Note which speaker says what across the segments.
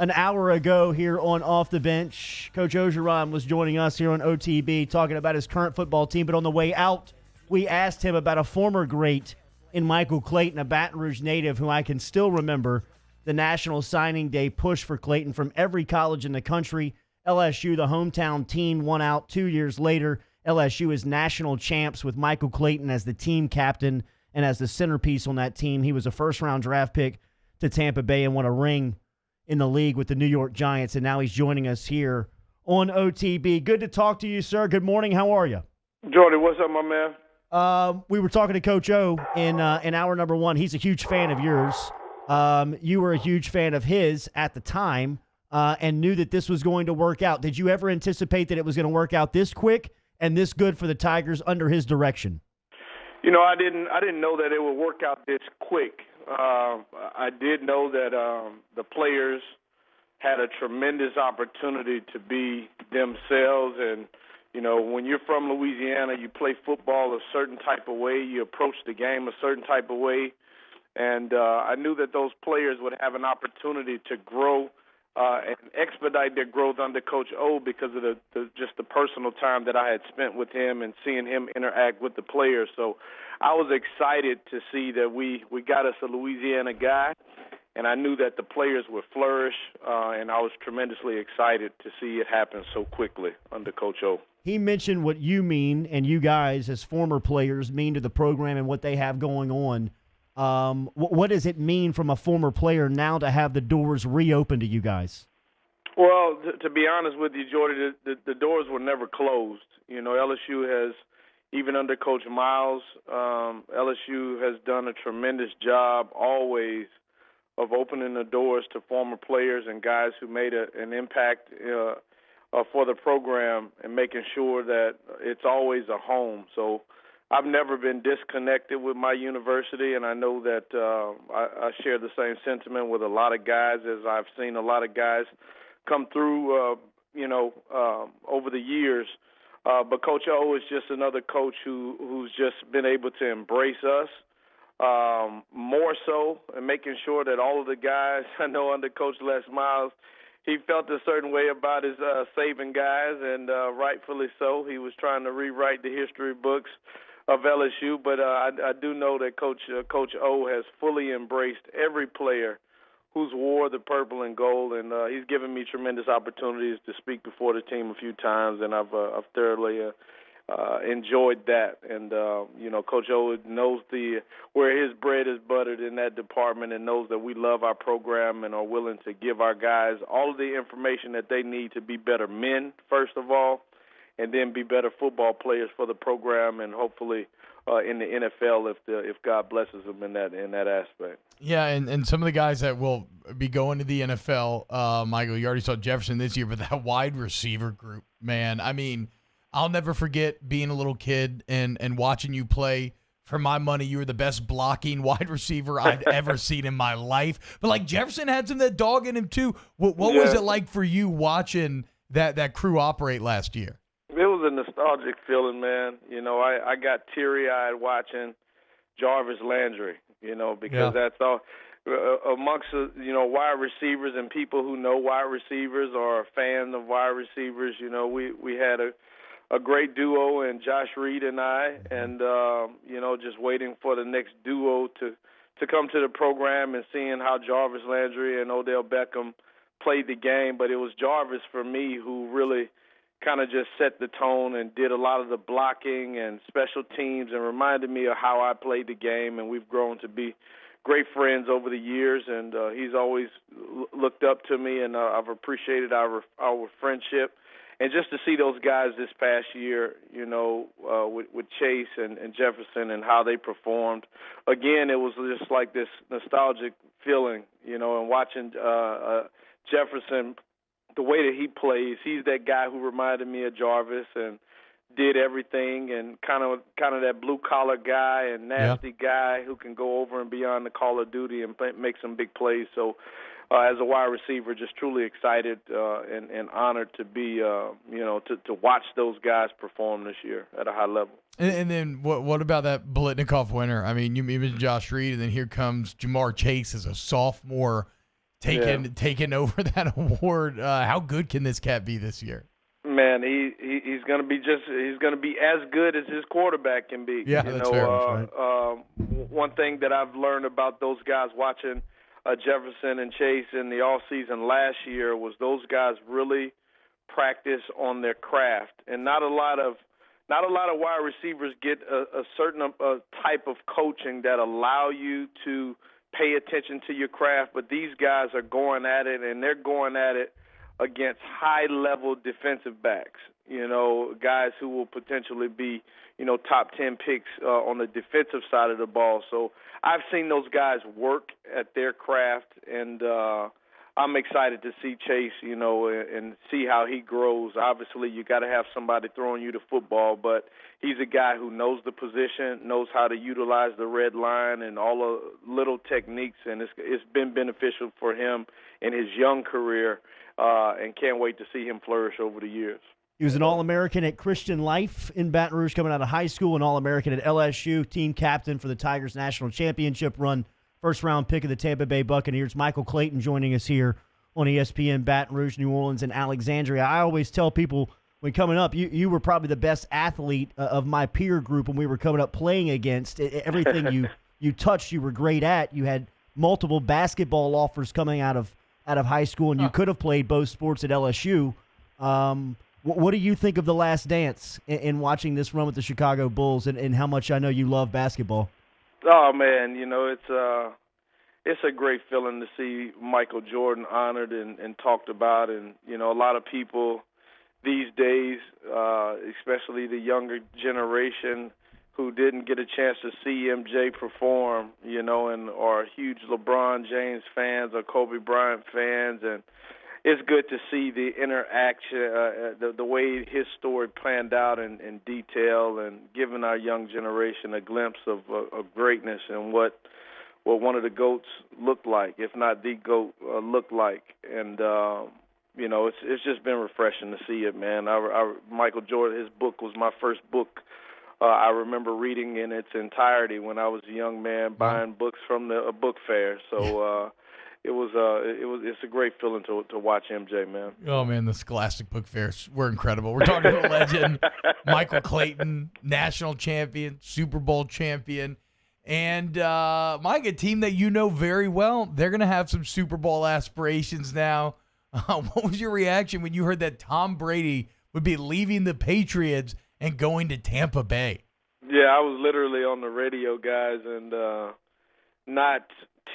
Speaker 1: an hour ago here on Off the Bench. Coach Ogeron was joining us here on OTB talking about his current football team, but on the way out, we asked him about a former great in Michael Clayton, a Baton Rouge native who I can still remember the National Signing Day push for Clayton from every college in the country. LSU, the hometown team, won out 2 years later. LSU is national champs with Michael Clayton as the team captain and as the centerpiece on that team. He was a first-round draft pick to Tampa Bay and won a ring in the league with the New York Giants, and now he's joining us here on OTB. Good to talk to you, sir. Good morning. How are you?
Speaker 2: Jordy, what's up, my man?
Speaker 1: We were talking to Coach O in hour number one. He's a huge fan of yours. You were a huge fan of his at the time and knew that this was going to work out. Did you ever anticipate that it was going to work out this quick and this good for the Tigers under his direction?
Speaker 2: You know, I didn't know that it would work out this quick. I did know that the players had a tremendous opportunity to be themselves. And, you know, when you're from Louisiana, you play football a certain type of way. You approach the game a certain type of way. And I knew that those players would have an opportunity to grow and expedite their growth under Coach O because of just the personal time that I had spent with him and seeing him interact with the players. So I was excited to see that we got us a Louisiana guy, and I knew that the players would flourish, and I was tremendously excited to see it happen so quickly under Coach O.
Speaker 1: He mentioned what you mean and you guys as former players mean to the program and what they have going on. What does it mean from a former player now to have the doors reopened to you guys?
Speaker 2: Well, to be honest with you, Jordy, the doors were never closed. You know, LSU has, even under Coach Miles, LSU has done a tremendous job always of opening the doors to former players and guys who made an impact for the program and making sure that it's always a home. So I've never been disconnected with my university, and I know that I share the same sentiment with a lot of guys as I've seen a lot of guys come through, over the years. But Coach O is just another coach who's just been able to embrace us more so, and making sure that all of the guys, I know under Coach Les Miles, he felt a certain way about his saving guys, and rightfully so. He was trying to rewrite the history books of LSU, but I do know that Coach O has fully embraced every player who's wore the purple and gold, and he's given me tremendous opportunities to speak before the team a few times, and I've thoroughly enjoyed that. And Coach O knows where his bread is buttered in that department, and knows that we love our program and are willing to give our guys all of the information that they need to be better men, first of all, and then be better football players for the program, and hopefully in the NFL if God blesses them in that aspect.
Speaker 3: Yeah, and some of the guys that will be going to the NFL, Michael, you already saw Jefferson this year, but that wide receiver group, man, I mean, I'll never forget being a little kid and watching you play. For my money, you were the best blocking wide receiver I'd ever seen in my life. But, like, Jefferson had some of that dog in him, too. What was it like for you watching that crew operate last year?
Speaker 2: It was a nostalgic feeling, man. You know, I got teary-eyed watching Jarvis Landry, because that's all. Amongst, wide receivers and people who know wide receivers or are fans of wide receivers, we had a great duo in Josh Reed and I, and, just waiting for the next duo to come to the program and seeing how Jarvis Landry and Odell Beckham played the game. But it was Jarvis, for me, who really kind of just set the tone and did a lot of the blocking and special teams and reminded me of how I played the game, and we've grown to be great friends over the years, and he's always looked up to me, and I've appreciated our friendship. And just to see those guys this past year, with Chase and Jefferson and how they performed, again, it was just like this nostalgic feeling, and watching Jefferson, the way that he plays, he's that guy who reminded me of Jarvis and did everything, and kind of that blue-collar guy and nasty guy who can go over and beyond the call of duty and make some big plays. So as a wide receiver, just truly excited and honored to be, to watch those guys perform this year at a high level.
Speaker 3: And then what about that Biletnikoff winner? I mean, you mentioned Josh Reed, and then here comes Jamar Chase as a sophomore. taking over that award. How good can this cat be this year?
Speaker 2: Man, he's going to be as good as his quarterback can be.
Speaker 3: Yeah, that's fair.
Speaker 1: That's right.
Speaker 2: One thing that I've learned about those guys watching Jefferson and Chase in the off season last year was those guys really practice on their craft, and not a lot of wide receivers get a certain type of coaching that allow you to pay attention to your craft. But these guys are going at it, and they're going at it against high-level defensive backs, guys who will potentially be, top 10 picks on the defensive side of the ball. So I've seen those guys work at their craft, and I'm excited to see Chase, and see how he grows. Obviously, you got to have somebody throwing you the football, but he's a guy who knows the position, knows how to utilize the red line and all the little techniques, and it's been beneficial for him in his young career. And can't wait to see him flourish over the years.
Speaker 1: He was an All-American at Christian Life in Baton Rouge coming out of high school, an All-American at LSU, team captain for the Tigers national championship run, first-round pick of the Tampa Bay Buccaneers. Michael Clayton joining us here on ESPN Baton Rouge, New Orleans, and Alexandria. I always tell people when coming up, you were probably the best athlete of my peer group when we were coming up playing against. Everything you touched, you were great at. You had multiple basketball offers coming out of high school, and you could have played both sports at LSU. What do you think of The Last Dance in watching this run with the Chicago Bulls, and how much I know you love basketball?
Speaker 2: Oh, man, it's a great feeling to see Michael Jordan honored and talked about. And, a lot of people these days, especially the younger generation, who didn't get a chance to see MJ perform, and are huge LeBron James fans or Kobe Bryant fans. And it's good to see the interaction, the way his story planned out in detail, and giving our young generation a glimpse of greatness and what one of the GOATs looked like, if not the GOAT looked like. And, it's just been refreshing to see it, man. Michael Jordan, his book was my first book. I remember reading in its entirety when I was a young man, buying books from the book fair. So it's a great feeling to watch MJ, man.
Speaker 3: Oh man, the Scholastic book fairs were incredible. We're talking to a legend, Michael Clayton, national champion, Super Bowl champion, and Mike, a team that you know very well. They're gonna have some Super Bowl aspirations now. What was your reaction when you heard that Tom Brady would be leaving the Patriots and going to Tampa Bay?
Speaker 2: Yeah, I was literally on the radio, guys, and not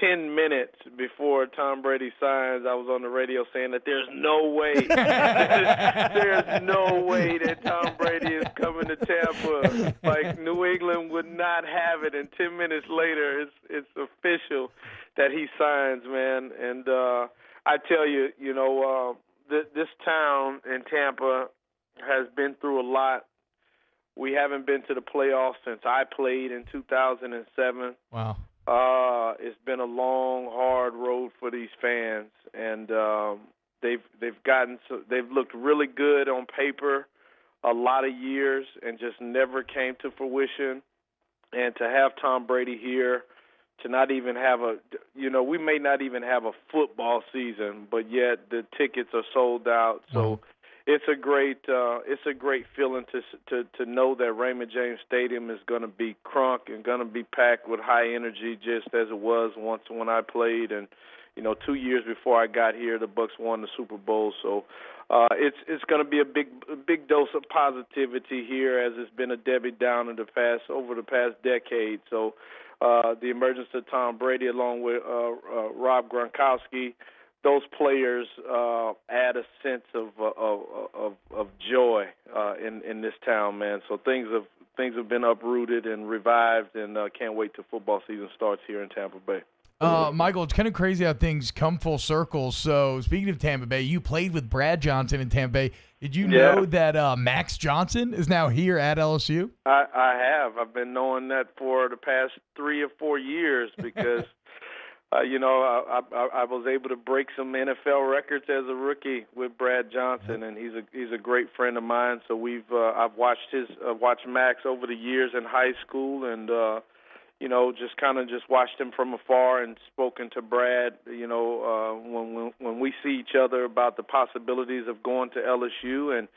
Speaker 2: 10 minutes before Tom Brady signs, I was on the radio saying that there's no way, there's no way that Tom Brady is coming to Tampa. Like, New England would not have it, and 10 minutes later, it's official that he signs, man. And I tell you, this town in Tampa has been through a lot. We haven't been to the playoffs since I played in 2007.
Speaker 3: Wow.
Speaker 2: It's been a long, hard road for these fans, and they've looked really good on paper a lot of years and just never came to fruition. And to have Tom Brady here, to not even have we may not even have a football season, but yet the tickets are sold out. So it's a great feeling to know that Raymond James Stadium is going to be crunk and going to be packed with high energy, just as it was once when I played. And 2 years before I got here, the Bucs won the Super Bowl. So it's going to be a big dose of positivity here, as it's been a Debbie Downer over the past decade. So the emergence of Tom Brady, along with Rob Gronkowski, those players add a sense of joy in this town, man. So things have been uprooted and revived, and can't wait till football season starts here in Tampa Bay.
Speaker 3: Michael, it's kind of crazy how things come full circle. So speaking of Tampa Bay, you played with Brad Johnson in Tampa Bay. Did you know that Max Johnson is now here at LSU?
Speaker 2: I have. I've been knowing that for the past 3 or 4 years because I was able to break some NFL records as a rookie with Brad Johnson, and he's a great friend of mine. So I've watched Max over the years in high school, and just kind of just watched him from afar and spoken to Brad, when we see each other about the possibilities of going to LSU. And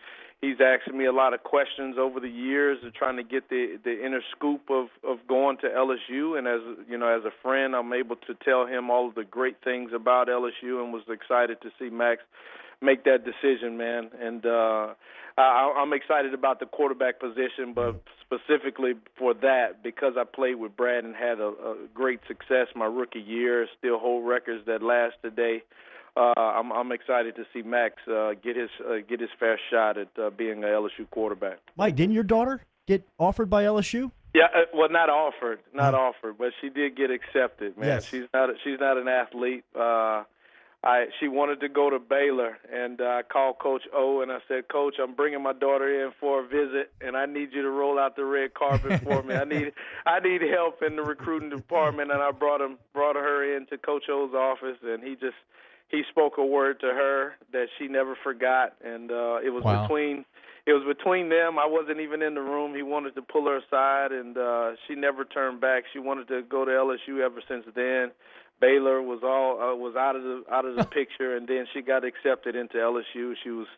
Speaker 2: he's asking me a lot of questions over the years of trying to get the inner scoop of going to LSU. And as a friend, I'm able to tell him all of the great things about LSU, and was excited to see Max make that decision, man. And I'm excited about the quarterback position, but specifically for that, because I played with Brad and had a great success my rookie year, still hold records that last today. I'm excited to see Max get his fair shot at being an LSU quarterback.
Speaker 1: Mike, didn't your daughter get offered by LSU?
Speaker 2: Yeah, well, not offered, but she did get accepted, man.
Speaker 1: Yes.
Speaker 2: She's not an athlete. She wanted to go to Baylor, and I called Coach O, and I said, Coach, I'm bringing my daughter in for a visit, and I need you to roll out the red carpet for me. I need help in the recruiting department, and I brought her into Coach O's office, and he spoke a word to her that she never forgot, and it was between them. I wasn't even in the room. He wanted to pull her aside, and she never turned back. She wanted to go to LSU ever since then. Baylor was out of the picture, and then she got accepted into LSU. She was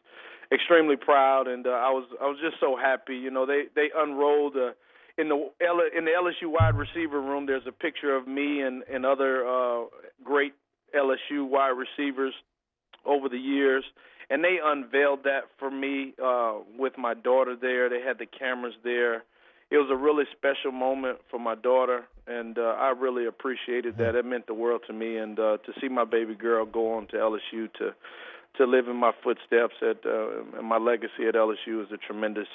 Speaker 2: extremely proud, and I was just so happy. They unrolled in the LSU wide receiver room. There's a picture of me and other great LSU wide receivers over the years, and they unveiled that for me with my daughter there. They had the cameras there. It was a really special moment for my daughter, and I really appreciated that. It meant the world to me, and to see my baby girl go on to LSU to live in my footsteps and my legacy at LSU is a tremendous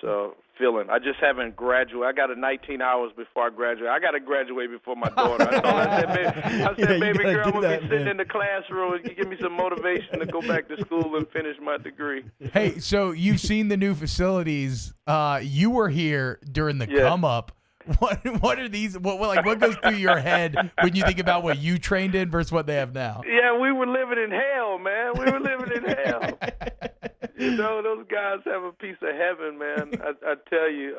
Speaker 2: feeling. I just haven't graduated. I got 19 hours before I graduate. I got to graduate before my daughter. I said, baby girl, I'm going to be sitting in the classroom and give me some motivation to go back to school and finish my degree.
Speaker 3: Hey, so you've seen the new facilities. You were here during the come up. What are these? What goes through your head when you think about what you trained in versus what they have now?
Speaker 2: Yeah, we were living in hell, man. We were living in hell. Those guys have a piece of heaven, man. I tell you,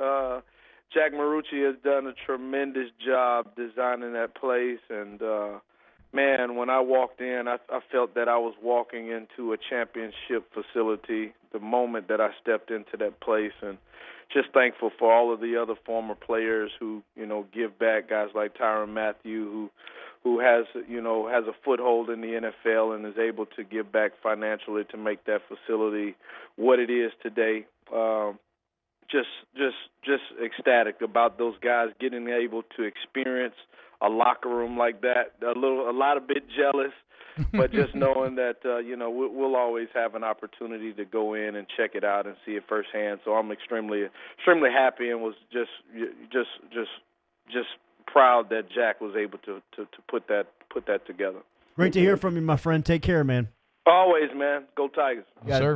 Speaker 2: Jack Marucci has done a tremendous job designing that place. And, man, when I walked in, I felt that I was walking into a championship facility the moment that I stepped into that place. And just thankful for all of the other former players who, give back, guys like Tyrann Mathieu, who has a foothold in the NFL and is able to give back financially to make that facility what it is today. Just ecstatic about those guys getting able to experience a locker room like that. A lot of bit jealous, but just knowing that we'll always have an opportunity to go in and check it out and see it firsthand. So I'm extremely happy and was just proud that Jack was able to put that together.
Speaker 1: Great to hear from you, my friend. Take care, man.
Speaker 2: Always, man. Go Tigers.
Speaker 3: Yes, sir.